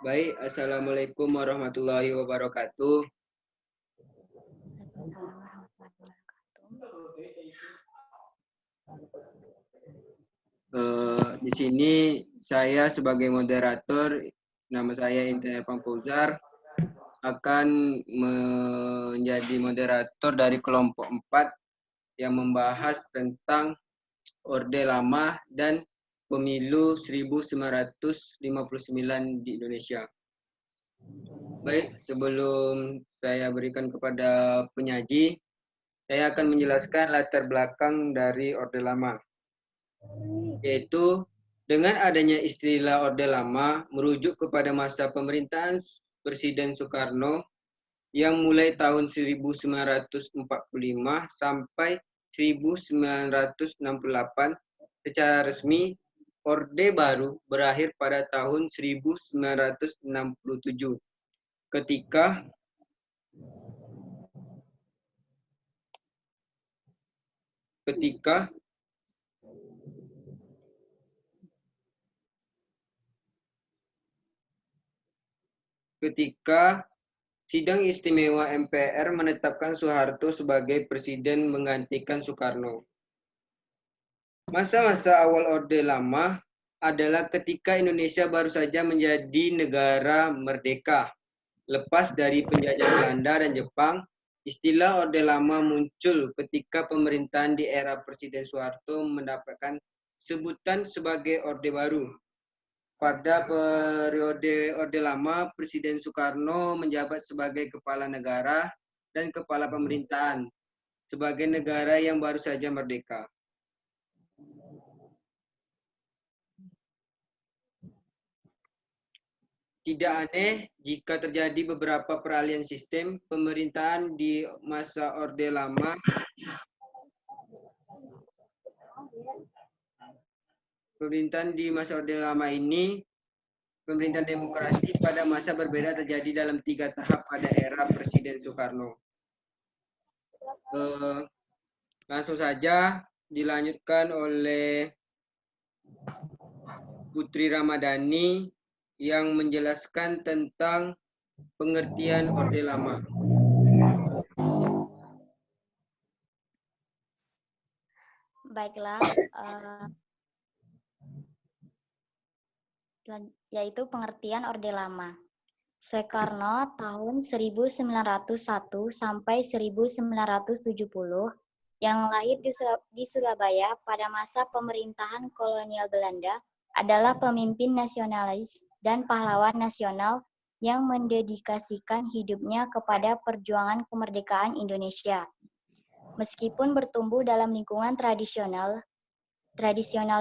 Baik, Assalamualaikum warahmatullahi wabarakatuh. Di sini saya sebagai moderator, nama saya Intan Epang Fauzar, akan menjadi moderator dari kelompok 4 yang membahas tentang Orde Lama dan Pemilu 1959 di Indonesia. Baik, sebelum saya berikan kepada penyaji, saya akan menjelaskan latar belakang dari Orde Lama. Yaitu dengan adanya istilah Orde Lama merujuk kepada masa pemerintahan Presiden Soekarno yang mulai tahun 1945 sampai 1968. Secara resmi, Orde Baru berakhir pada tahun 1967 ketika Sidang Istimewa MPR menetapkan Soeharto sebagai presiden menggantikan Soekarno. Masa-masa awal Orde Lama adalah ketika Indonesia baru saja menjadi negara merdeka. Lepas dari penjajah Belanda dan Jepang, istilah Orde Lama muncul ketika pemerintahan di era Presiden Soeharto mendapatkan sebutan sebagai Orde Baru. Pada periode Orde Lama, Presiden Soekarno menjabat sebagai kepala negara dan kepala pemerintahan sebagai negara yang baru saja merdeka. Tidak aneh jika terjadi beberapa peralihan sistem pemerintahan di masa Orde Lama. Pemerintahan di masa Orde Lama ini, pemerintahan demokrasi pada masa berbeda terjadi dalam 3 tahap pada era Presiden Soekarno. Langsung saja dilanjutkan oleh Putri Ramadhani yang menjelaskan tentang pengertian Orde Lama. Baiklah, yaitu pengertian Orde Lama. Soekarno tahun 1901 sampai 1970 yang lahir di Surabaya pada masa pemerintahan kolonial Belanda adalah pemimpin nasionalis dan pahlawan nasional yang mendedikasikan hidupnya kepada perjuangan kemerdekaan Indonesia. Meskipun bertumbuh dalam lingkungan tradisional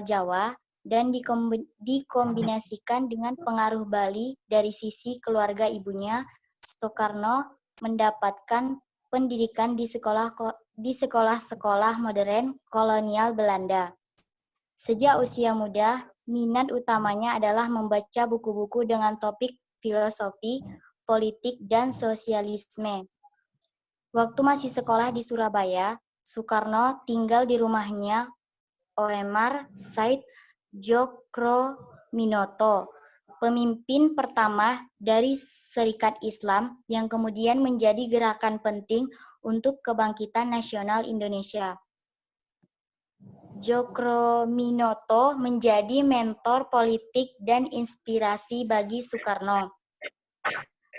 Jawa, dan dikombinasikan dengan pengaruh Bali dari sisi keluarga ibunya, Soekarno mendapatkan pendidikan di sekolah-sekolah modern kolonial Belanda. Sejak usia muda, minat utamanya adalah membaca buku-buku dengan topik filosofi, politik, dan sosialisme. Waktu masih sekolah di Surabaya, Soekarno tinggal di rumahnya Omar Said Djokro-Minoto, pemimpin pertama dari Serikat Islam yang kemudian menjadi gerakan penting untuk kebangkitan nasional Indonesia. Djokro-Minoto menjadi mentor politik dan inspirasi bagi Soekarno.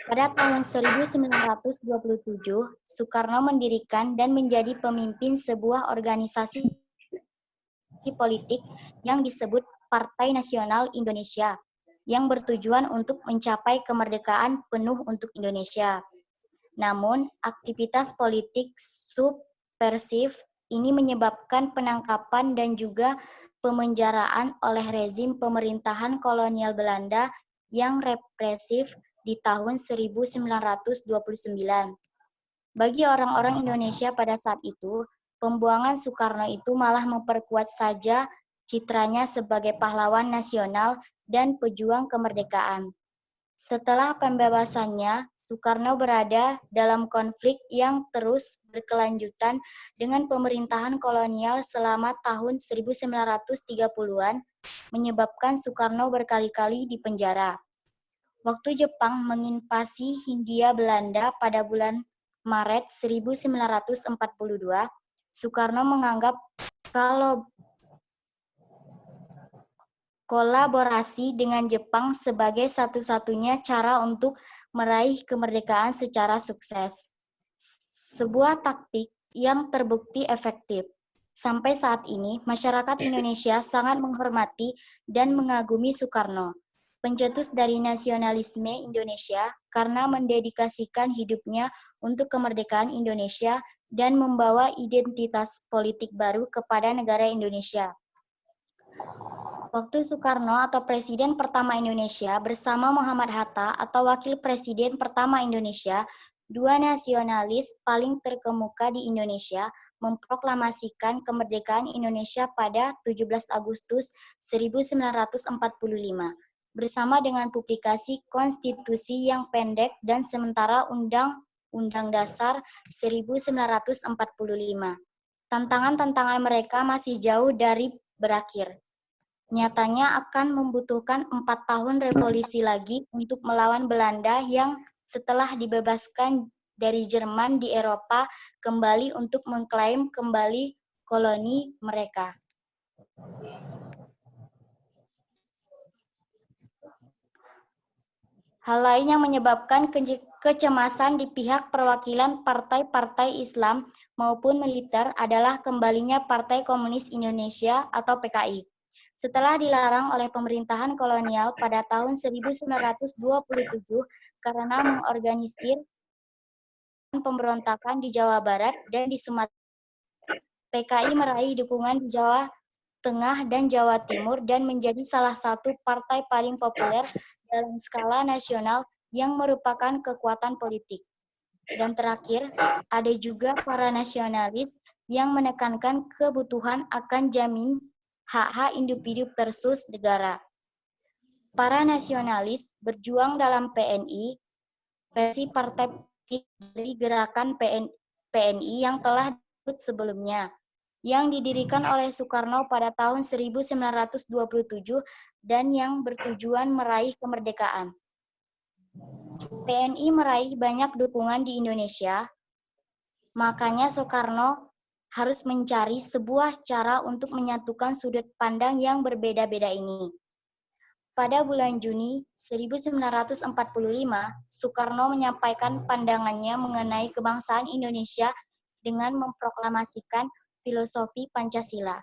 Pada tahun 1927, Soekarno mendirikan dan menjadi pemimpin sebuah organisasi politik yang disebut Partai Nasional Indonesia, yang bertujuan untuk mencapai kemerdekaan penuh untuk Indonesia. Namun, aktivitas politik subversif ini menyebabkan penangkapan dan juga pemenjaraan oleh rezim pemerintahan kolonial Belanda yang represif di tahun 1929. Bagi orang-orang Indonesia pada saat itu, pembuangan Soekarno itu malah memperkuat saja citranya sebagai pahlawan nasional dan pejuang kemerdekaan. Setelah pembebasannya, Soekarno berada dalam konflik yang terus berkelanjutan dengan pemerintahan kolonial selama tahun 1930-an, menyebabkan Soekarno berkali-kali dipenjara. Waktu Jepang menginvasi Hindia Belanda pada bulan Maret 1942, Soekarno menganggap kalau kolaborasi dengan Jepang sebagai satu-satunya cara untuk meraih kemerdekaan secara sukses. Sebuah taktik yang terbukti efektif. Sampai saat ini, masyarakat Indonesia sangat menghormati dan mengagumi Soekarno, pencetus dari nasionalisme Indonesia karena mendedikasikan hidupnya untuk kemerdekaan Indonesia dan membawa identitas politik baru kepada negara Indonesia. Waktu Soekarno atau Presiden pertama Indonesia bersama Muhammad Hatta atau Wakil Presiden pertama Indonesia, dua nasionalis paling terkemuka di Indonesia, memproklamasikan kemerdekaan Indonesia pada 17 Agustus 1945, bersama dengan publikasi konstitusi yang pendek dan sementara Undang-Undang Dasar 1945. Tantangan-tantangan mereka masih jauh dari berakhir. Nyatanya akan membutuhkan 4 tahun revolusi lagi untuk melawan Belanda yang setelah dibebaskan dari Jerman di Eropa kembali untuk mengklaim kembali koloni mereka. Hal lain yang menyebabkan kecemasan di pihak perwakilan partai-partai Islam maupun militer adalah kembalinya Partai Komunis Indonesia atau PKI. Setelah dilarang oleh pemerintahan kolonial pada tahun 1927 karena mengorganisir pemberontakan di Jawa Barat dan di Sumatera, PKI meraih dukungan di Jawa Tengah dan Jawa Timur dan menjadi salah satu partai paling populer dalam skala nasional yang merupakan kekuatan politik. Dan terakhir, ada juga para nasionalis yang menekankan kebutuhan akan jamin hak-hak individu versus negara. Para nasionalis berjuang dalam PNI, versi partai dari gerakan PNI yang telah disebut sebelumnya, yang didirikan oleh Soekarno pada tahun 1927 dan yang bertujuan meraih kemerdekaan. PNI meraih banyak dukungan di Indonesia, makanya Soekarno harus mencari sebuah cara untuk menyatukan sudut pandang yang berbeda-beda ini. Pada bulan Juni 1945, Soekarno menyampaikan pandangannya mengenai kebangsaan Indonesia dengan memproklamasikan filosofi Pancasila.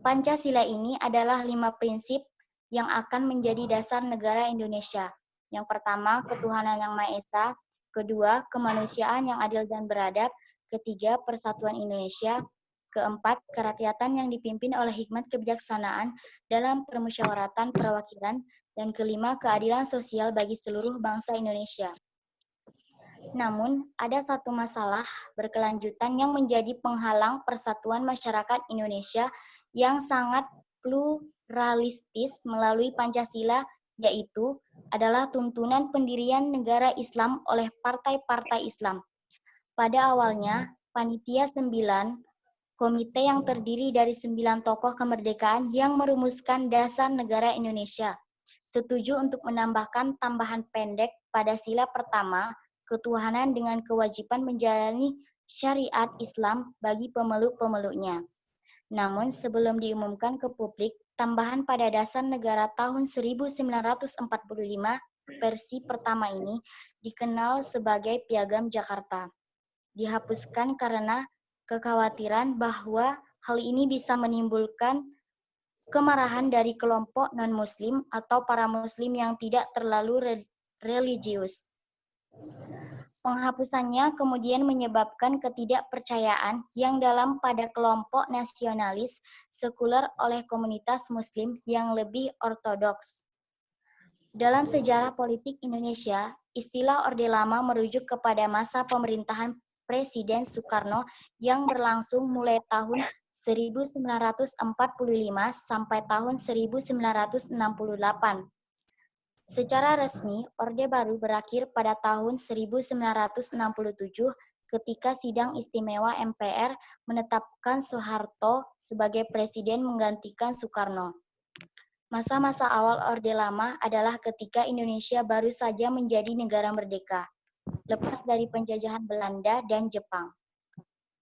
Pancasila ini adalah 5 prinsip yang akan menjadi dasar negara Indonesia. Yang pertama, ketuhanan yang Maha Esa. Kedua, kemanusiaan yang adil dan beradab. Ketiga, persatuan Indonesia. Keempat, kerakyatan yang dipimpin oleh hikmat kebijaksanaan dalam permusyawaratan perwakilan. Dan kelima, keadilan sosial bagi seluruh bangsa Indonesia. Namun, ada satu masalah berkelanjutan yang menjadi penghalang persatuan masyarakat Indonesia yang sangat pluralistis melalui Pancasila, yaitu adalah tuntunan pendirian negara Islam oleh partai-partai Islam. Pada awalnya, Panitia 9, komite yang terdiri dari 9 tokoh kemerdekaan yang merumuskan dasar negara Indonesia, setuju untuk menambahkan tambahan pendek pada sila pertama, ketuhanan dengan kewajiban menjalani syariat Islam bagi pemeluk-pemeluknya. Namun sebelum diumumkan ke publik, tambahan pada dasar negara tahun 1945 versi pertama ini dikenal sebagai Piagam Jakarta. Dihapuskan karena kekhawatiran bahwa hal ini bisa menimbulkan kemarahan dari kelompok non-muslim atau para muslim yang tidak terlalu religius. Penghapusannya kemudian menyebabkan ketidakpercayaan yang dalam pada kelompok nasionalis sekuler oleh komunitas muslim yang lebih ortodoks. Dalam sejarah politik Indonesia, istilah Orde Lama merujuk kepada masa pemerintahan Presiden Soekarno yang berlangsung mulai tahun 1945 sampai tahun 1968. Secara resmi, Orde Baru berakhir pada tahun 1967 ketika Sidang Istimewa MPR menetapkan Soeharto sebagai presiden menggantikan Soekarno. Masa-masa awal Orde Lama adalah ketika Indonesia baru saja menjadi negara merdeka, lepas dari penjajahan Belanda dan Jepang.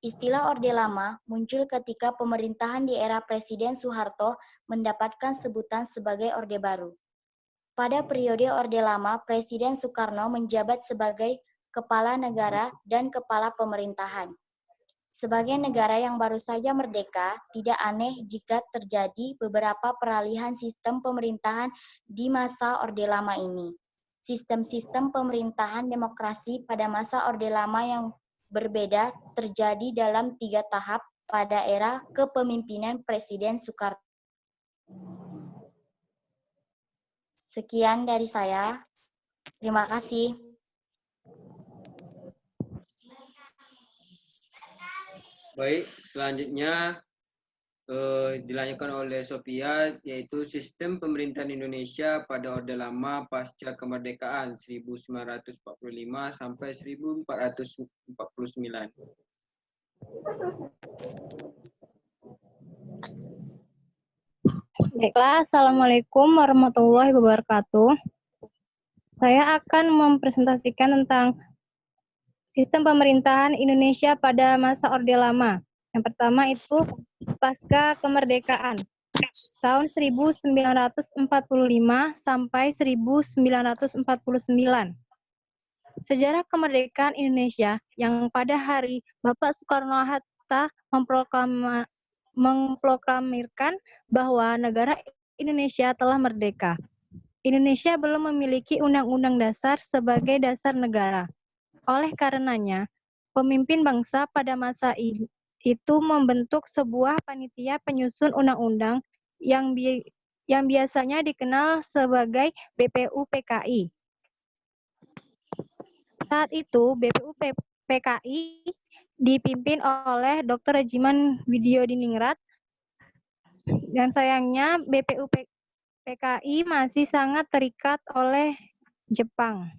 Istilah Orde Lama muncul ketika pemerintahan di era Presiden Soeharto mendapatkan sebutan sebagai Orde Baru. Pada periode Orde Lama, Presiden Soekarno menjabat sebagai kepala negara dan kepala pemerintahan. Sebagai negara yang baru saja merdeka, tidak aneh jika terjadi beberapa peralihan sistem pemerintahan di masa Orde Lama ini. Sistem-sistem pemerintahan demokrasi pada masa Orde Lama yang berbeda terjadi dalam 3 tahap pada era kepemimpinan Presiden Soekarno. Sekian dari saya. Terima kasih. Baik, selanjutnya dilanjutkan oleh Sophia, yaitu sistem pemerintahan Indonesia pada Orde Lama pasca kemerdekaan 1945 sampai 1449. Baiklah, Assalamualaikum warahmatullahi wabarakatuh. Saya akan mempresentasikan tentang sistem pemerintahan Indonesia pada masa Orde Lama. Yang pertama itu pasca kemerdekaan tahun 1945 sampai 1949. Sejarah kemerdekaan Indonesia yang pada hari Bapak Soekarno-Hatta memproklamirkan bahwa negara Indonesia telah merdeka. Indonesia belum memiliki undang-undang dasar sebagai dasar negara. Oleh karenanya, pemimpin bangsa pada masa itu membentuk sebuah panitia penyusun undang-undang yang biasanya dikenal sebagai BPUPKI. Saat itu, BPUPKI dipimpin oleh Dr. Regiman Widyodiningrat. Dan sayangnya, BPUPKI masih sangat terikat oleh Jepang.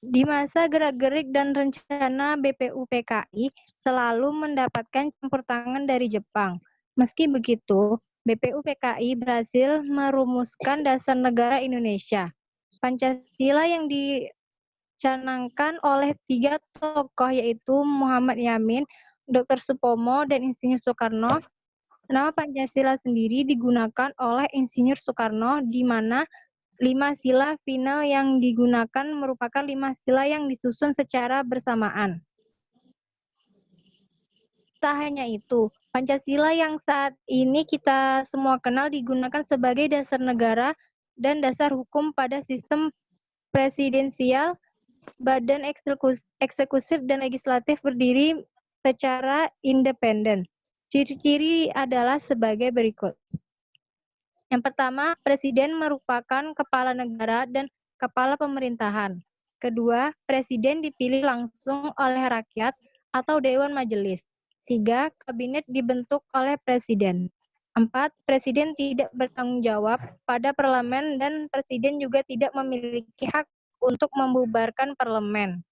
Di masa gerak-gerik dan rencana BPUPKI selalu mendapatkan campur tangan dari Jepang. Meski begitu, BPUPKI berhasil merumuskan dasar negara Indonesia. Pancasila yang dicanangkan oleh 3 tokoh yaitu Muhammad Yamin, Dr. Supomo, dan Insinyur Soekarno. Nama Pancasila sendiri digunakan oleh Insinyur Soekarno, di mana 5 sila final yang digunakan merupakan 5 sila yang disusun secara bersamaan. Tak hanya itu, Pancasila yang saat ini kita semua kenal digunakan sebagai dasar negara dan dasar hukum pada sistem presidensial. Badan eksekutif dan legislatif berdiri secara independen. Ciri-ciri adalah sebagai berikut. Yang pertama, Presiden merupakan kepala negara dan kepala pemerintahan. Kedua, Presiden dipilih langsung oleh rakyat atau Dewan Majelis. 3, Kabinet dibentuk oleh Presiden. 4, Presiden tidak bertanggung jawab pada parlemen dan Presiden juga tidak memiliki hak untuk membubarkan parlemen.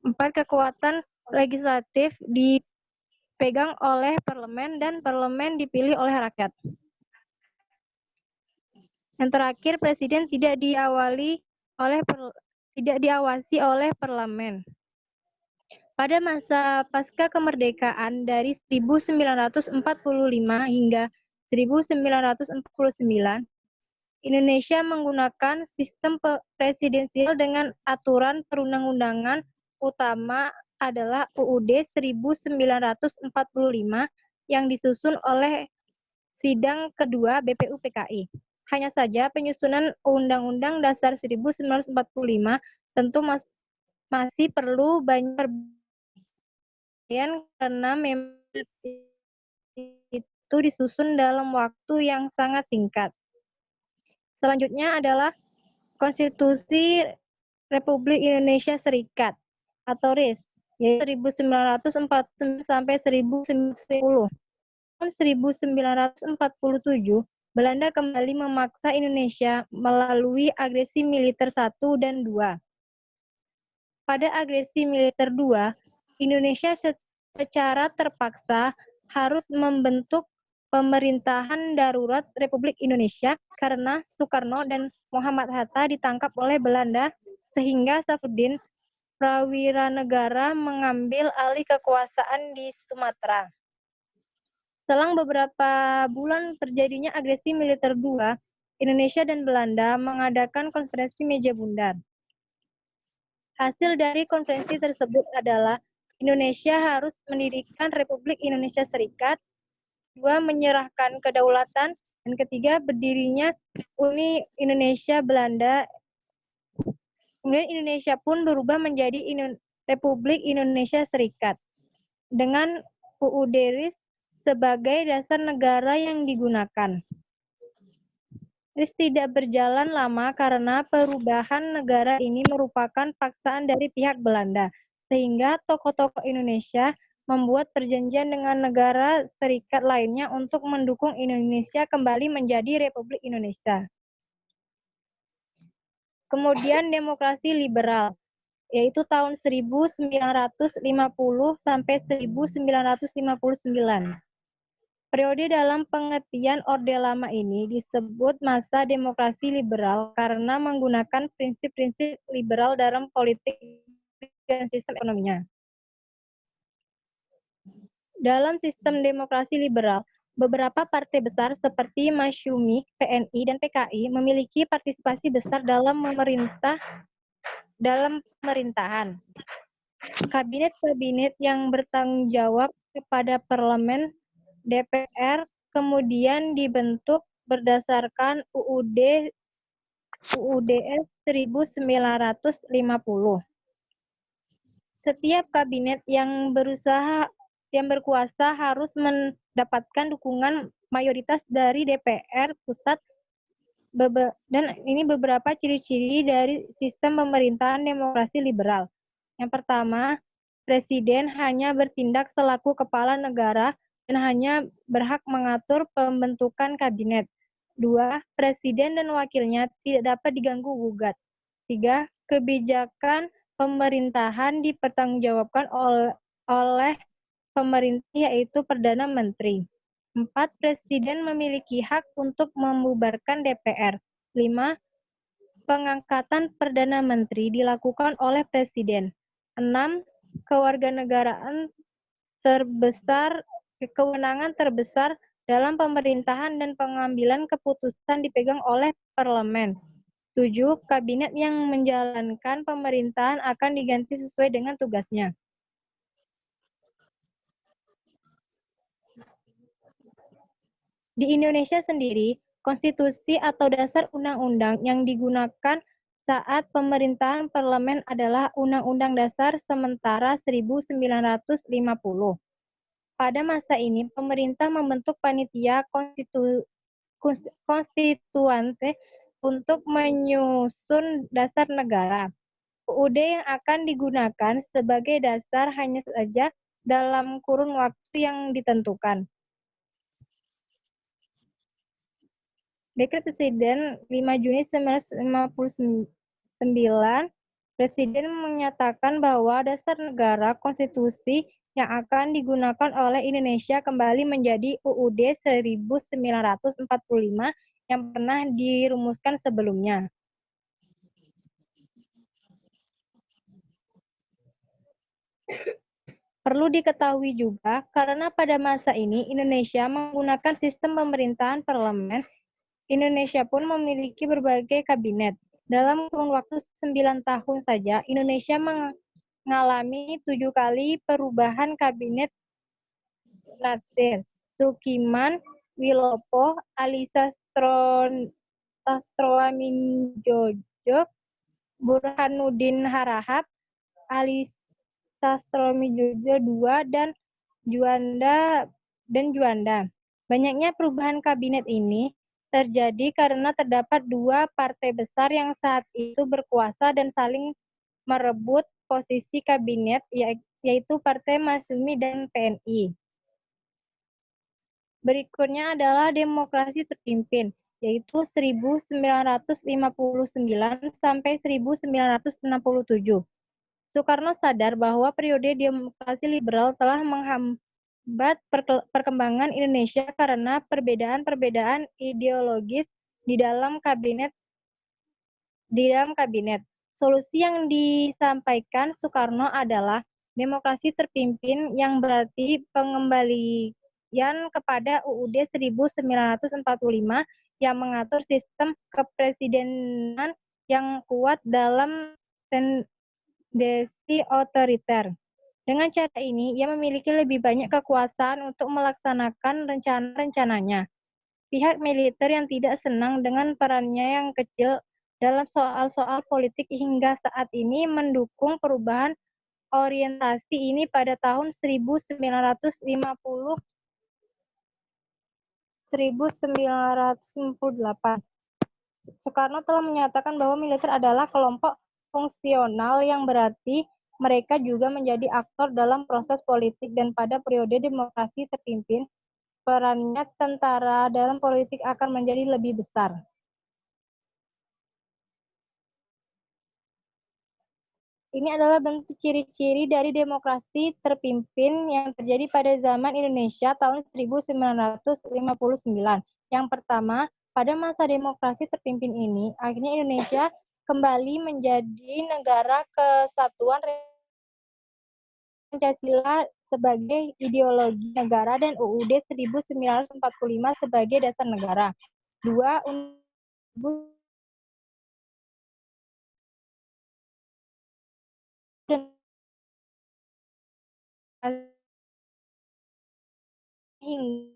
4, kekuatan legislatif dipegang oleh parlemen dan parlemen dipilih oleh rakyat. Yang terakhir, Presiden tidak diawasi oleh parlemen. Pada masa pasca kemerdekaan dari 1945 hingga 1949, Indonesia menggunakan sistem presidensial dengan aturan perundang-undangan utama adalah UUD 1945 yang disusun oleh Sidang Kedua BPUPKI. Hanya saja penyusunan Undang-Undang Dasar 1945 tentu masih perlu banyak perbaikan karena memang itu disusun dalam waktu yang sangat singkat. Selanjutnya adalah Konstitusi Republik Indonesia Serikat atau RIS, yaitu 1949 sampai 1910. Tahun 1947, Belanda kembali memaksa Indonesia melalui agresi militer 1 dan 2. Pada agresi militer 2, Indonesia secara terpaksa harus membentuk pemerintahan darurat Republik Indonesia karena Soekarno dan Muhammad Hatta ditangkap oleh Belanda sehingga Saifuddin Prawiranegara mengambil alih kekuasaan di Sumatera. Selang beberapa bulan terjadinya agresi militer dua, Indonesia dan Belanda mengadakan konferensi meja bundar. Hasil dari konferensi tersebut adalah Indonesia harus mendirikan Republik Indonesia Serikat, dua menyerahkan kedaulatan, dan ketiga berdirinya Uni Indonesia Belanda. Kemudian Indonesia pun berubah menjadi Republik Indonesia Serikat dengan UUD RIS sebagai dasar negara yang digunakan. RIS tidak berjalan lama karena perubahan negara ini merupakan paksaan dari pihak Belanda, sehingga tokoh-tokoh Indonesia membuat perjanjian dengan negara serikat lainnya untuk mendukung Indonesia kembali menjadi Republik Indonesia. Kemudian demokrasi liberal, yaitu tahun 1950 sampai 1959. Periode dalam pengertian Orde Lama ini disebut masa demokrasi liberal karena menggunakan prinsip-prinsip liberal dalam politik dan sistem ekonominya. Dalam sistem demokrasi liberal, beberapa partai besar seperti Masyumi, PNI, dan PKI memiliki partisipasi besar dalam pemerintahan. Kabinet-kabinet yang bertanggung jawab kepada parlemen DPR kemudian dibentuk berdasarkan UUDS 1950. Setiap kabinet yang berkuasa harus mendapatkan dukungan mayoritas dari DPR pusat. Dan ini beberapa ciri-ciri dari sistem pemerintahan demokrasi liberal. Yang pertama, presiden hanya bertindak selaku kepala negara dan hanya berhak mengatur pembentukan kabinet. 2. Presiden dan wakilnya tidak dapat diganggu-gugat. 3. Kebijakan pemerintahan dipertanggungjawabkan oleh pemerintah, yaitu Perdana Menteri. 4. Presiden memiliki hak untuk membubarkan DPR. 5. Pengangkatan Perdana Menteri dilakukan oleh Presiden. 6. Kewenangan terbesar dalam pemerintahan dan pengambilan keputusan dipegang oleh parlemen. 7. Kabinet yang menjalankan pemerintahan akan diganti sesuai dengan tugasnya. Di Indonesia sendiri, konstitusi atau dasar undang-undang yang digunakan saat pemerintahan parlemen adalah Undang-Undang Dasar Sementara 1950. Pada masa ini, pemerintah membentuk panitia konstituante untuk menyusun dasar negara. UUD yang akan digunakan sebagai dasar hanya saja dalam kurun waktu yang ditentukan. Dekret Presiden 5 Juni 1959, Presiden menyatakan bahwa dasar negara konstitusi yang akan digunakan oleh Indonesia kembali menjadi UUD 1945 yang pernah dirumuskan sebelumnya. Perlu diketahui juga, karena pada masa ini Indonesia menggunakan sistem pemerintahan parlemen, Indonesia pun memiliki berbagai kabinet. Dalam kurun waktu 9 tahun saja, Indonesia mengalami 7 kali perubahan kabinet Natsir, Sukiman, Wilopo, Ali Sastroamidjojo, Burhanuddin Harahap, Ali Sastroamidjojo II, dan Juanda. Banyaknya perubahan kabinet ini terjadi karena terdapat dua partai besar yang saat itu berkuasa dan saling merebut posisi kabinet, yaitu Partai Masyumi dan PNI. Berikutnya adalah demokrasi terpimpin, yaitu 1959 sampai 1967. Soekarno sadar bahwa periode demokrasi liberal telah perkembangan Indonesia karena perbedaan-perbedaan ideologis di dalam kabinet. Solusi yang disampaikan Soekarno adalah demokrasi terpimpin yang berarti pengembalian kepada UUD 1945 yang mengatur sistem kepresidenan yang kuat dalam tendensi otoriter. Dengan cara ini, ia memiliki lebih banyak kekuasaan untuk melaksanakan rencana-rencananya. Pihak militer yang tidak senang dengan perannya yang kecil dalam soal-soal politik hingga saat ini mendukung perubahan orientasi ini pada tahun 1968. Soekarno telah menyatakan bahwa militer adalah kelompok fungsional yang berarti mereka juga menjadi aktor dalam proses politik dan pada periode demokrasi terpimpin, perannya tentara dalam politik akan menjadi lebih besar. Ini adalah bentuk ciri-ciri dari demokrasi terpimpin yang terjadi pada zaman Indonesia tahun 1959. Yang pertama, pada masa demokrasi terpimpin ini, akhirnya Indonesia kembali menjadi negara kesatuan Pancasila sebagai ideologi negara dan UUD 1945 sebagai dasar negara. Dua, hingga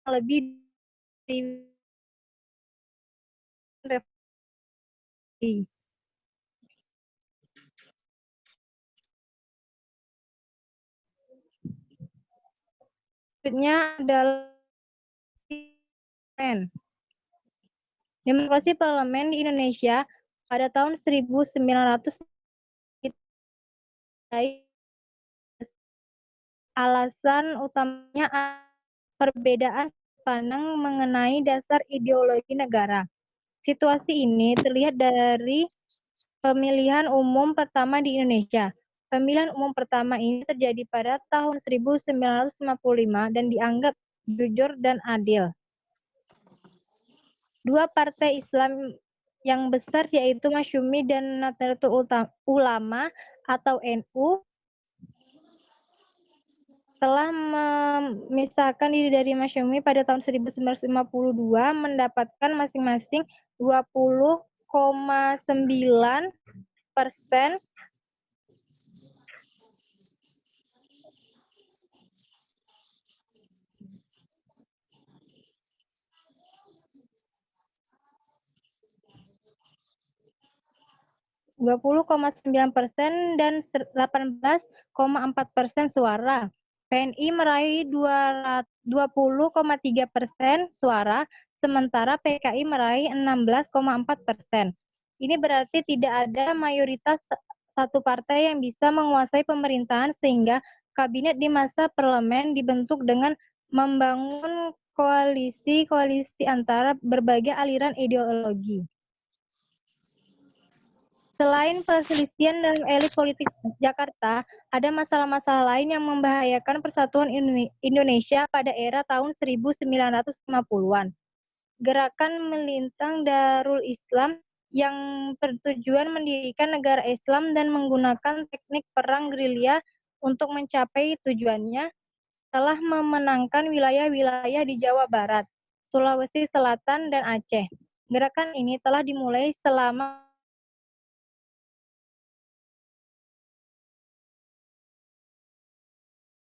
lebih dari berikutnya adalah demokrasi parlemen di Indonesia pada tahun 1900. Alasan utamanya perbedaan pandang mengenai dasar ideologi negara. Situasi ini terlihat dari pemilihan umum pertama di Indonesia. Pemilihan umum pertama ini terjadi pada tahun 1955 dan dianggap jujur dan adil. Dua partai Islam yang besar yaitu Masyumi dan Nahdlatul Ulama atau NU telah memisahkan diri dari Masyumi pada tahun 1952 mendapatkan masing-masing 20,9% dan 18,4% suara. PNI meraih 20,3% suara, sementara PKI meraih 16,4%. Ini berarti tidak ada mayoritas satu partai yang bisa menguasai pemerintahan sehingga kabinet di masa parlemen dibentuk dengan membangun koalisi-koalisi antara berbagai aliran ideologi. Selain perselisihan dalam elit politik Jakarta, ada masalah-masalah lain yang membahayakan persatuan Indonesia pada era tahun 1950-an. Gerakan melintang Darul Islam yang bertujuan mendirikan negara Islam dan menggunakan teknik perang gerilya untuk mencapai tujuannya telah memenangkan wilayah-wilayah di Jawa Barat, Sulawesi Selatan, dan Aceh. Gerakan ini telah dimulai selama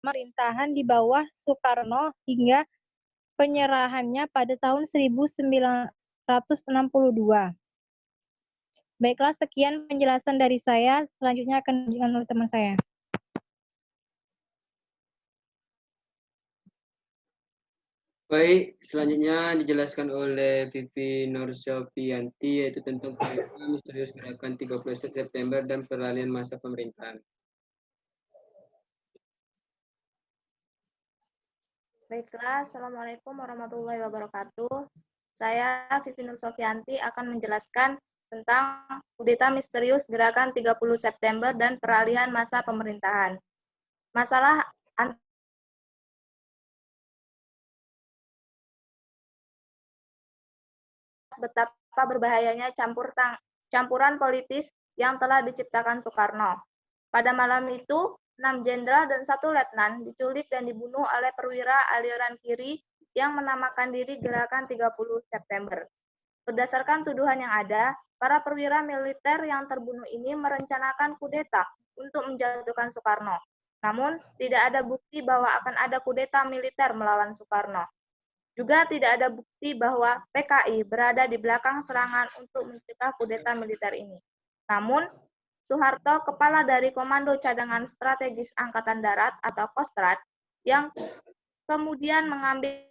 pemerintahan di bawah Soekarno hingga penyerahannya pada tahun 1962. Baiklah, sekian penjelasan dari saya. Selanjutnya akan dilanjutkan oleh teman saya. Baik, selanjutnya dijelaskan oleh Vivi Norsyopianti yaitu tentang peristiwa misterius gerakan 13 September dan peralihan masa pemerintahan. Baiklah, Assalamualaikum warahmatullahi wabarakatuh. Saya Vivi Norsyopianti akan menjelaskan tentang kudeta misterius Gerakan 30 September dan peralihan masa pemerintahan. Masalah betapa berbahayanya campuran politis yang telah diciptakan Soekarno. Pada malam itu, 6 jenderal dan 1 letnan diculik dan dibunuh oleh perwira aliran kiri yang menamakan diri Gerakan 30 September. Berdasarkan tuduhan yang ada, para perwira militer yang terbunuh ini merencanakan kudeta untuk menjatuhkan Soekarno. Namun, tidak ada bukti bahwa akan ada kudeta militer melawan Soekarno. Juga tidak ada bukti bahwa PKI berada di belakang serangan untuk mencegah kudeta militer ini. Namun, Soeharto, kepala dari Komando Cadangan Strategis Angkatan Darat atau Kostrad, yang kemudian mengambil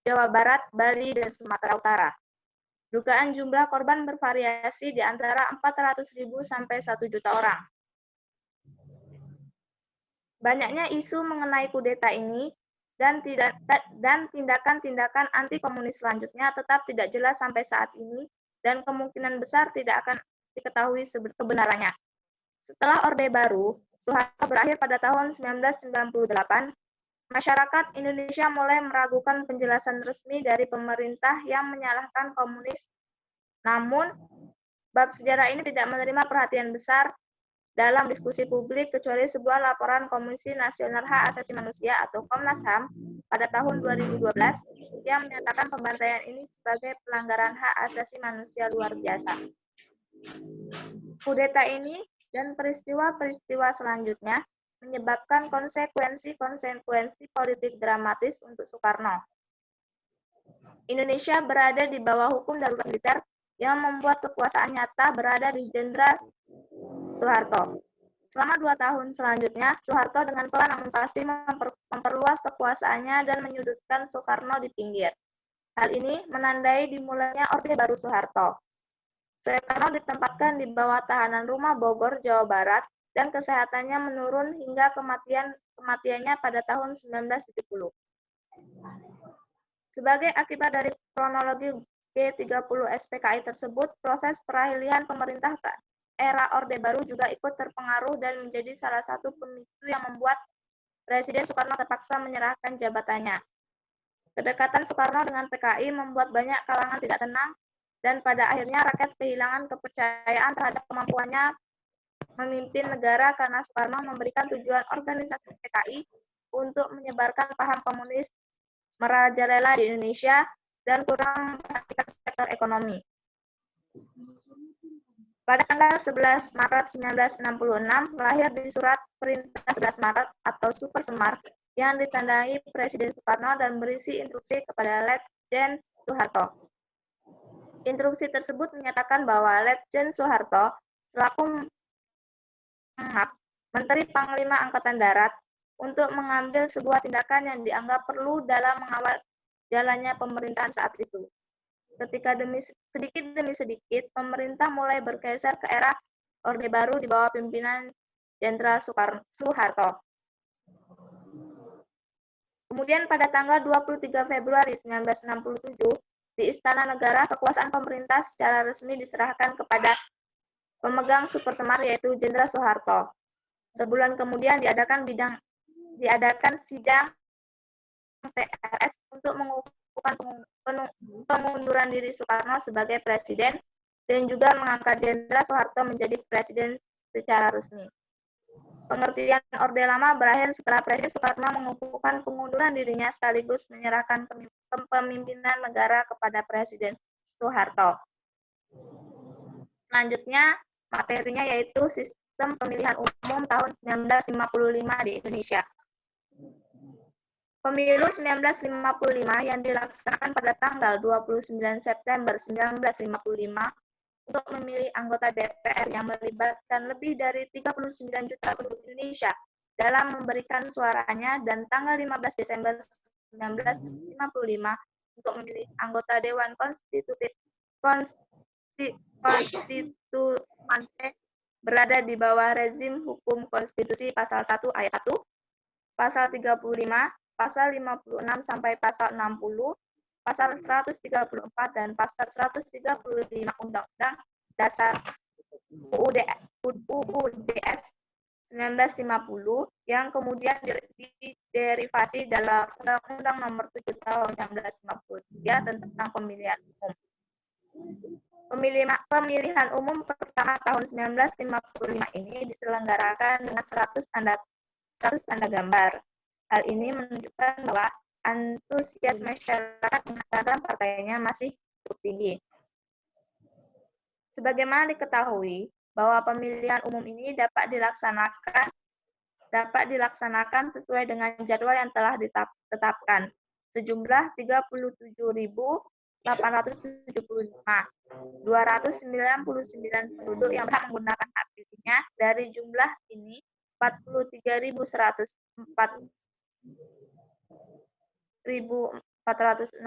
Jawa Barat, Bali, dan Sumatera Utara. Dugaan jumlah korban bervariasi di antara 400.000 sampai 1 juta orang. Banyaknya isu mengenai kudeta ini dan tindakan-tindakan anti-komunis selanjutnya tetap tidak jelas sampai saat ini dan kemungkinan besar tidak akan diketahui kebenarannya. Setelah Orde Baru, Soeharto berakhir pada tahun 1998, masyarakat Indonesia mulai meragukan penjelasan resmi dari pemerintah yang menyalahkan komunis. Namun, bab sejarah ini tidak menerima perhatian besar dalam diskusi publik kecuali sebuah laporan Komisi Nasional Hak Asasi Manusia atau Komnas HAM pada tahun 2012 yang menyatakan pembantaian ini sebagai pelanggaran hak asasi manusia luar biasa. Kudeta ini dan peristiwa-peristiwa selanjutnya menyebabkan konsekuensi politik dramatis untuk Soekarno. Indonesia berada di bawah hukum darurat militer yang membuat kekuasaan nyata berada di Jenderal Soeharto. Selama 2 tahun selanjutnya, Soeharto dengan pelan namun pasti memperluas kekuasaannya dan menyudutkan Soekarno di pinggir. Hal ini menandai dimulainya Orde Baru Soeharto. Soekarno ditempatkan di bawah tahanan rumah Bogor, Jawa Barat, dan kesehatannya menurun hingga kematiannya pada tahun 1970. Sebagai akibat dari kronologi G30 SPKI tersebut, proses peralihan pemerintah ke era Orde Baru juga ikut terpengaruh dan menjadi salah satu pemicu yang membuat Presiden Soekarno terpaksa menyerahkan jabatannya. Kedekatan Soekarno dengan PKI membuat banyak kalangan tidak tenang, dan pada akhirnya rakyat kehilangan kepercayaan terhadap kemampuannya memimpin negara karena Soekarno memberikan tujuan organisasi PKI untuk menyebarkan paham komunis, merajalela di Indonesia, dan kurang memperhatikan sektor ekonomi. Pada tanggal 11 Maret 1966, lahir di Surat Perintah 11 Maret atau Super Semar yang ditandai Presiden Soekarno dan berisi instruksi kepada Letjen Soeharto. Instruksi tersebut menyatakan bahwa Letjen Soeharto selaku Menteri Panglima Angkatan Darat untuk mengambil sebuah tindakan yang dianggap perlu dalam mengawal jalannya pemerintahan saat itu. Ketika sedikit demi sedikit, pemerintah mulai bergeser ke era Orde Baru di bawah pimpinan Jenderal Soeharto. Kemudian pada tanggal 23 Februari 1967, di Istana Negara, kekuasaan pemerintah secara resmi diserahkan kepada pemegang Super Semar yaitu Jenderal Soeharto. Sebulan kemudian diadakan sidang PRS untuk mengukuhkan pengunduran diri Soekarno sebagai presiden dan juga mengangkat Jenderal Soeharto menjadi presiden secara resmi. Pengertian Orde Lama berakhir setelah Presiden Soekarno mengukuhkan pengunduran dirinya sekaligus menyerahkan kepemimpinan negara kepada Presiden Soeharto. Selanjutnya, materinya yaitu Sistem Pemilihan Umum tahun 1955 di Indonesia. Pemilu 1955 yang dilaksanakan pada tanggal 29 September 1955 untuk memilih anggota DPR yang melibatkan lebih dari 39 juta penduduk Indonesia dalam memberikan suaranya, dan tanggal 15 Desember 1955 untuk memilih anggota Dewan konstituante berada di bawah rezim hukum konstitusi pasal 1 ayat 1, pasal 35, pasal 56 sampai pasal 60, pasal 134 dan pasal 135 Undang-Undang Dasar UUDS 1950 yang kemudian diderivasi dalam Undang-Undang Nomor 7 Tahun 1953 tentang pemilihan umum. Pemilihan umum pertama tahun 1955 ini diselenggarakan dengan 100 tanda gambar. Hal ini menunjukkan bahwa antusias masyarakat mengatakan partainya masih cukup tinggi. Sebagaimana diketahui bahwa pemilihan umum ini dapat dilaksanakan sesuai dengan jadwal yang telah ditetapkan. Sejumlah 37.875, 299 penduduk yang berhak menggunakan hak pilihnya. Dari jumlah ini, 43.464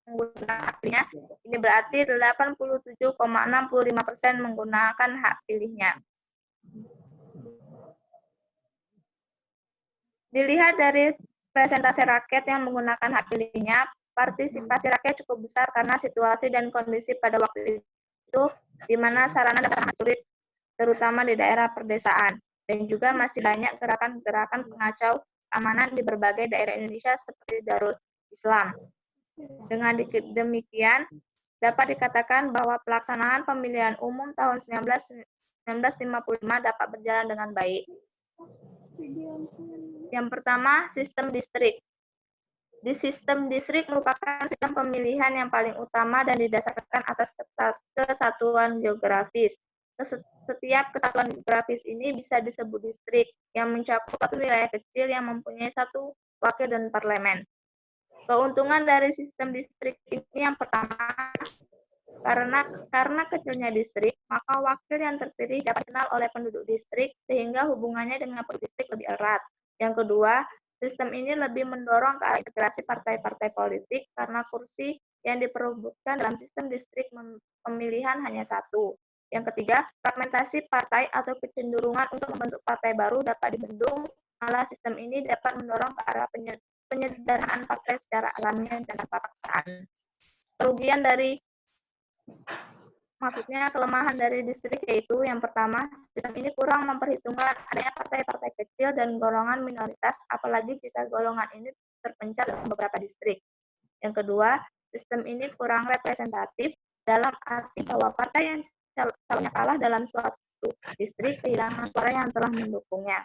menggunakan hak pilihnya. Ini berarti 87,65% menggunakan hak pilihnya. Dilihat dari presentasi rakyat yang menggunakan hak pilihnya, partisipasi rakyat cukup besar karena situasi dan kondisi pada waktu itu di mana sarana dan sangat sulit, terutama di daerah pedesaan, dan juga masih banyak gerakan-gerakan pengacau keamanan di berbagai daerah Indonesia seperti Darul Islam. Dengan demikian, dapat dikatakan bahwa pelaksanaan pemilihan umum tahun 1955 dapat berjalan dengan baik. Yang pertama, sistem distrik. Di sistem distrik merupakan sistem pemilihan yang paling utama dan didasarkan atas kesatuan geografis. Setiap kesatuan geografis ini bisa disebut distrik, yang mencakup satu wilayah kecil yang mempunyai satu wakil dan parlemen. Keuntungan dari sistem distrik ini yang pertama, karena kecilnya distrik, maka wakil yang terpilih dapat dikenal oleh penduduk distrik, sehingga hubungannya dengan distrik lebih erat. Yang kedua, sistem ini lebih mendorong ke arah integrasi partai-partai politik karena kursi yang diperebutkan dalam sistem distrik pemilihan hanya satu. Yang ketiga, fragmentasi partai atau kecenderungan untuk membentuk partai baru dapat dibendung, malah sistem ini dapat mendorong ke arah penyederhanaan partai secara alami dan tanpa paksaan. Kelemahan dari distrik yaitu yang pertama, sistem ini kurang memperhitungkan adanya partai-partai kecil dan golongan minoritas, apalagi jika golongan ini terpencar dalam beberapa distrik. Yang kedua, sistem ini kurang representatif dalam arti bahwa partai yang calonnya kalah dalam suatu distrik kehilangan suara yang telah mendukungnya.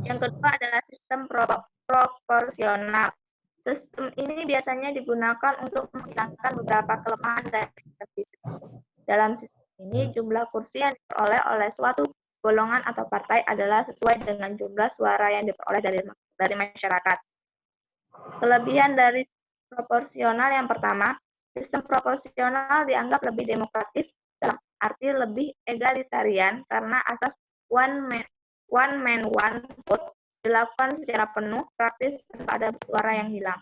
Yang kedua adalah sistem proporsional. Sistem ini biasanya digunakan untuk menghilangkan beberapa kelemahan dari sistem distrik. Dalam sistem ini, jumlah kursi yang diperoleh oleh suatu golongan atau partai adalah sesuai dengan jumlah suara yang diperoleh dari masyarakat. Kelebihan dari proporsional yang pertama, sistem proporsional dianggap lebih demokratis dalam arti lebih egalitarian karena asas one man one vote dilakukan secara penuh, praktis, tanpa ada suara yang hilang.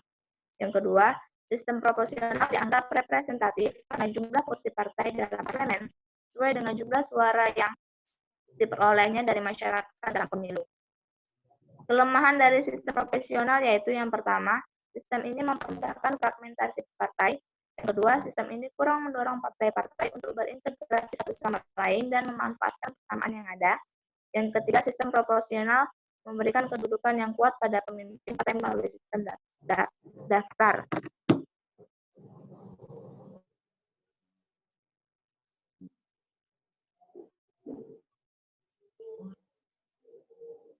Yang kedua, sistem proporsional dianggap representatif karena jumlah kursi partai dalam parlemen sesuai dengan jumlah suara yang diperolehnya dari masyarakat dalam pemilu. Kelemahan dari sistem proporsional yaitu yang pertama, sistem ini mempermudahkan fragmentasi partai. Yang kedua, sistem ini kurang mendorong partai-partai untuk berintegrasi satu sama lain dan memanfaatkan kesamaan yang ada. Yang ketiga, sistem proporsional memberikan kedudukan yang kuat pada pemimpin partai melalui sistem daftar.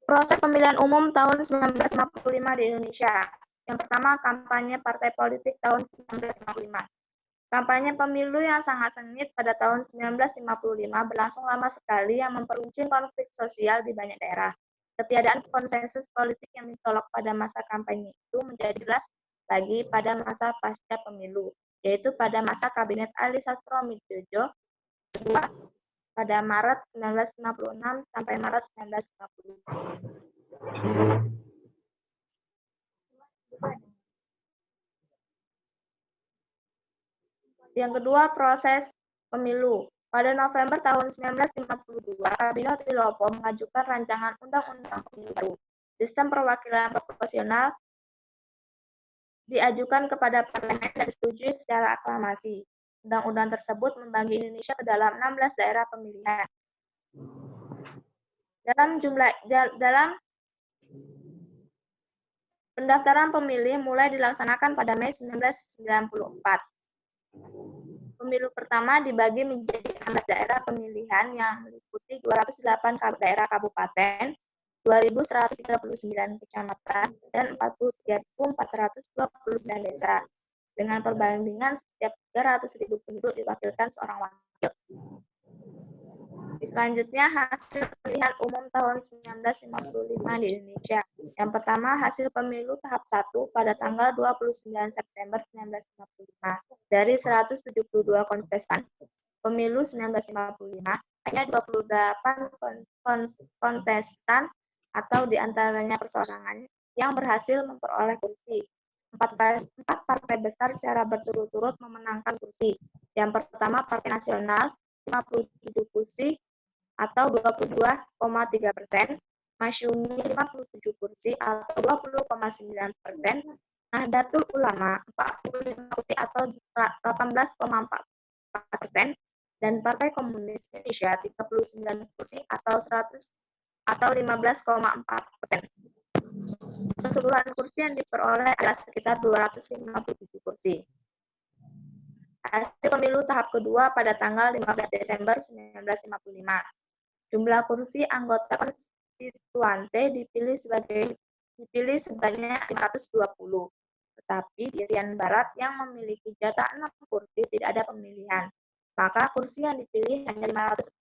Proses pemilihan umum tahun 1955 di Indonesia. Yang pertama, kampanye partai politik tahun 1955. Kampanye pemilu yang sangat sengit pada tahun 1955 berlangsung lama sekali yang memperuncing konflik sosial di banyak daerah. Ketiadaan konsensus politik yang ditolak pada masa kampanye itu menjadi jelas lagi pada masa pasca pemilu, yaitu pada masa Kabinet Ali Sastro-Midjojo kedua pada Maret 1956 sampai Maret 1950. Yang kedua, proses Pemilu. Pada November tahun 1952, Kabinet Wilopo mengajukan rancangan Undang-Undang Pemilu baru. Sistem perwakilan proporsional diajukan kepada parlemen dan disetujui secara aklamasi. Undang-undang tersebut membagi Indonesia ke dalam 16 daerah pemilihan. Dalam pendaftaran pemilih mulai dilaksanakan pada Mei 1994. Pemilu pertama dibagi menjadi 16 daerah pemilihan yang meliputi 208 daerah kabupaten, 2.139 kecamatan, dan 43.429 desa. Dengan perbandingan setiap 300.000 penduduk diwakilkan seorang wakil. Selanjutnya, hasil pemilihan umum tahun 1955 di Indonesia. Yang pertama, hasil pemilu tahap 1 pada tanggal 29 September 1955. Dari 172 kontestan pemilu 1955, hanya 28 kontestan atau diantaranya perseorangan yang berhasil memperoleh kursi. 4 partai besar secara berturut-turut memenangkan kursi. Yang pertama, Partai Nasional, 57 kursi atau 22,3%, Masyumi 57 kursi atau 20,9%, Nahdlatul Ulama 45 kursi atau 18,4%, dan Partai Komunis Indonesia 39 kursi atau 15,4%. Keseluruhan kursi yang diperoleh adalah sekitar 257 kursi. Hasil pemilu tahap kedua pada tanggal 15 Desember 1955. Jumlah kursi anggota konstituante dipilih sebanyak 520. Tetapi di Irian Barat yang memiliki jatah 6 kursi tidak ada pemilihan. Maka kursi yang dipilih hanya 514.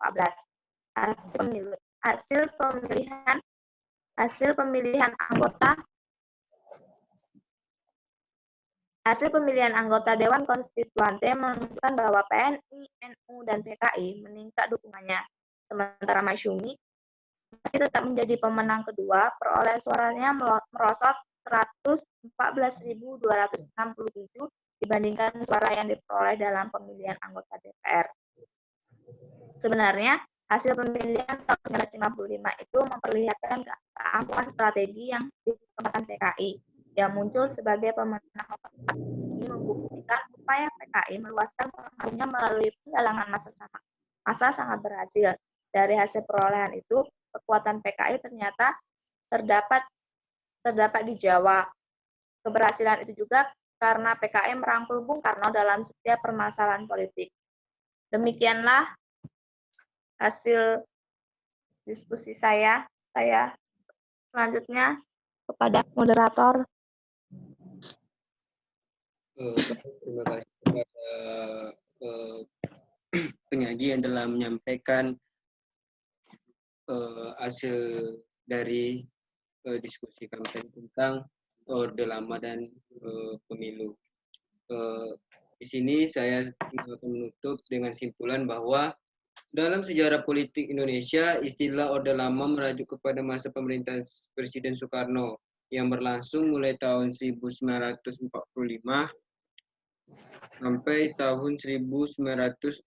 Hasil pemilihan anggota Dewan Konstituante menunjukkan bahwa PNI, NU, dan PKI meningkat dukungannya. Sementara Masyumi masih tetap menjadi pemenang kedua, perolehan suaranya merosot 114.267 dibandingkan suara yang diperoleh dalam pemilihan anggota DPR. Sebenarnya, hasil pemilihan tahun 1955 itu memperlihatkan keampuhan strategi yang dikembangkan PKI yang muncul sebagai pemenang ini membuktikan upaya PKI meluaskan pengaruhnya melalui penggalangan massa sangat berhasil. Dari hasil perolehan itu, kekuatan PKI ternyata terdapat di Jawa. Keberhasilan itu juga karena PKI merangkul Bung Karno dalam setiap permasalahan politik. Demikianlah hasil diskusi saya. Saya selanjutnya kepada moderator. Terima kasih kepada penyaji yang telah menyampaikan hasil dari diskusi kami tentang Orde Lama dan pemilu. Di sini saya akan menutup dengan simpulan bahwa dalam sejarah politik Indonesia, istilah Orde Lama merujuk kepada masa pemerintahan Presiden Soekarno yang berlangsung mulai tahun 1945 sampai tahun 1968.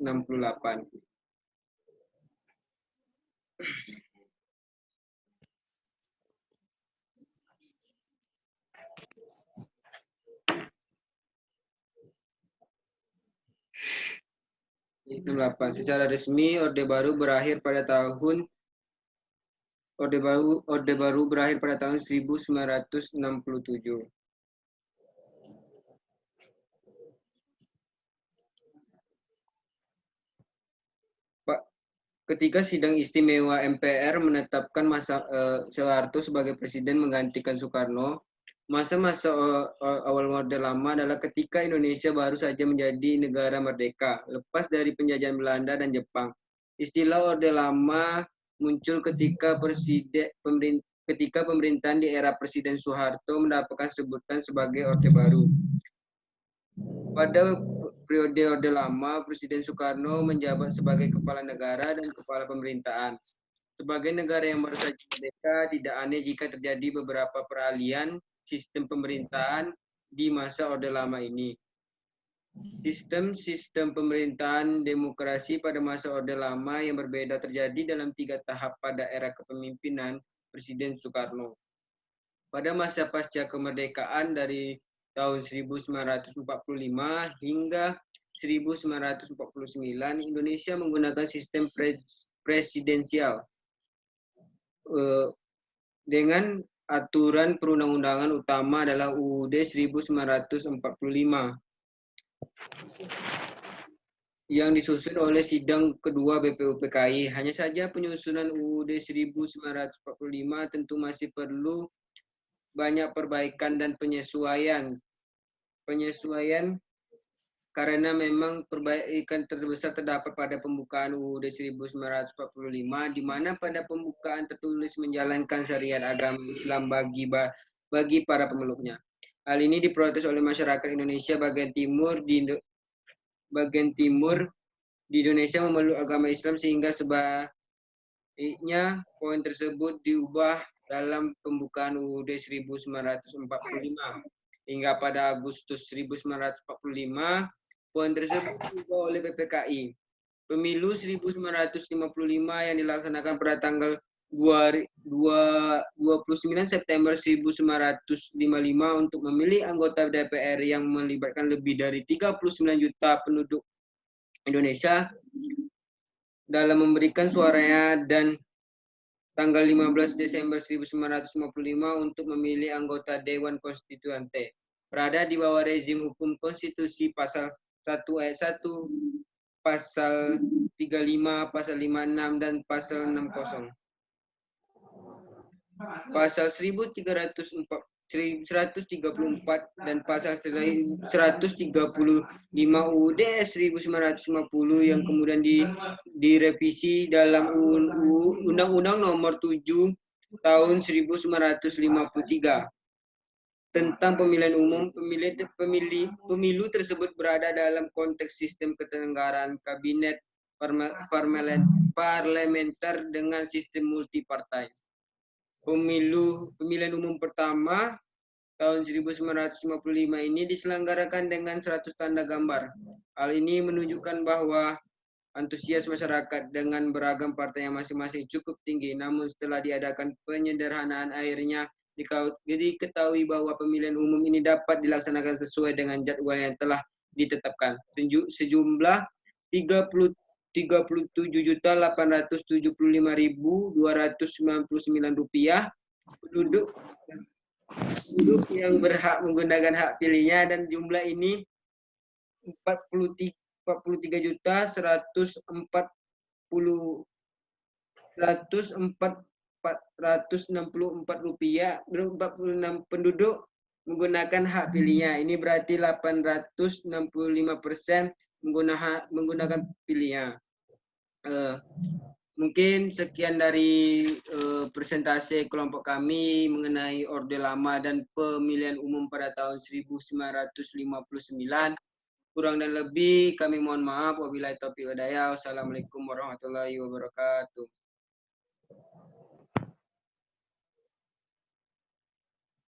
Secara resmi Orde Baru berakhir pada tahun 1967. Ketika sidang istimewa MPR menetapkan Soeharto sebagai presiden menggantikan Soekarno, masa-masa awal Orde Lama adalah ketika Indonesia baru saja menjadi negara merdeka, lepas dari penjajahan Belanda dan Jepang. Istilah Orde Lama muncul ketika pemerintahan di era Presiden Soeharto mendapatkan sebutan sebagai Orde Baru. Pada periode Orde Lama, Presiden Soekarno menjabat sebagai kepala negara dan kepala pemerintahan. Sebagai negara yang baru saja merdeka, tidak aneh jika terjadi beberapa peralihan sistem pemerintahan di masa Orde Lama ini. Sistem pemerintahan demokrasi pada masa Orde Lama yang berbeda terjadi dalam 3 tahap pada era kepemimpinan Presiden Soekarno. Pada masa pasca kemerdekaan dari tahun 1945 hingga 1949, Indonesia menggunakan sistem presidensial dengan aturan perundang-undangan utama adalah UUD 1945 yang disusun oleh sidang kedua BPUPKI. Hanya saja penyusunan UUD 1945 tentu masih perlu banyak perbaikan dan penyesuaian karena memang perbaikan terbesar terdapat pada pembukaan UUD 1945 di mana pada pembukaan tertulis menjalankan syariat agama Islam bagi para pemeluknya. Hal ini diprotes oleh masyarakat Indonesia bagian timur di Indonesia memeluk agama Islam sehingga sebaiknya poin tersebut diubah dalam pembukaan UUD 1945. Hingga pada Agustus 1945, poin tersebut diubah oleh PPKI. Pemilu 1955 yang dilaksanakan pada tanggal 29 September 1955 untuk memilih anggota DPR yang melibatkan lebih dari 39 juta penduduk Indonesia dalam memberikan suaranya, dan tanggal 15 Desember 1955 untuk memilih anggota Dewan Konstituante berada di bawah rezim hukum konstitusi pasal 1 ayat 1, pasal 35, pasal 56, dan pasal 60. Pasal 134 dan pasal 135 UUD 1950 yang kemudian direvisi dalam Undang-Undang Nomor 7 Tahun 1953 tentang pemilihan umum. Pemilu tersebut berada dalam konteks sistem ketatanegaraan kabinet parlementer dengan sistem multipartai. Pemilihan umum pertama tahun 1955 ini diselenggarakan dengan 100 tanda gambar. Hal ini menunjukkan bahwa antusias masyarakat dengan beragam partai yang masing-masing cukup tinggi. Namun setelah diadakan penyederhanaan akhirnya diketahui bahwa pemilihan umum ini dapat dilaksanakan sesuai dengan jadwal yang telah ditetapkan. Sejumlah 37.875.299 rupiah penduduk yang berhak menggunakan hak pilihnya, dan jumlah ini 43.464 rupiah 46 penduduk menggunakan hak pilihnya. Ini berarti 865% menggunakan pilihnya. Mungkin sekian dari presentasi kelompok kami mengenai Orde Lama dan pemilihan umum pada tahun 1959. Kurang dan lebih kami mohon maaf. Wabillahi taufiq wal hidayah. Wassalamualaikum warahmatullahi wabarakatuh.